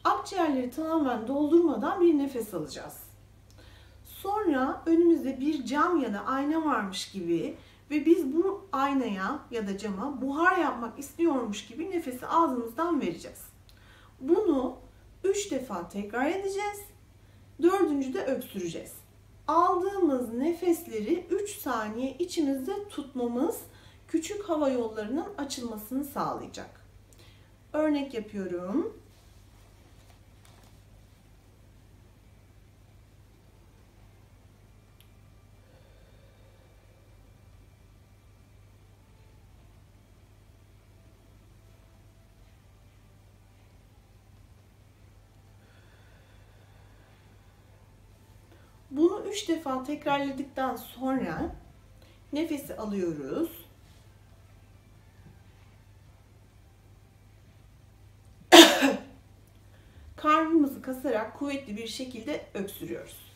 Akciğerleri tamamen doldurmadan bir nefes alacağız. Sonra önümüzde bir cam ya da ayna varmış gibi ve biz bu aynaya ya da cama buhar yapmak istiyormuş gibi nefesi ağzımızdan vereceğiz. Bunu 3 defa tekrar edeceğiz. 4. öksüreceğiz. Aldığımız nefesleri 3 saniye içimizde tutmamız küçük hava yollarının açılmasını sağlayacak. Örnek yapıyorum. Bunu 3 defa tekrarladıktan sonra nefesi alıyoruz. Karnımızı kasarak kuvvetli bir şekilde öksürüyoruz.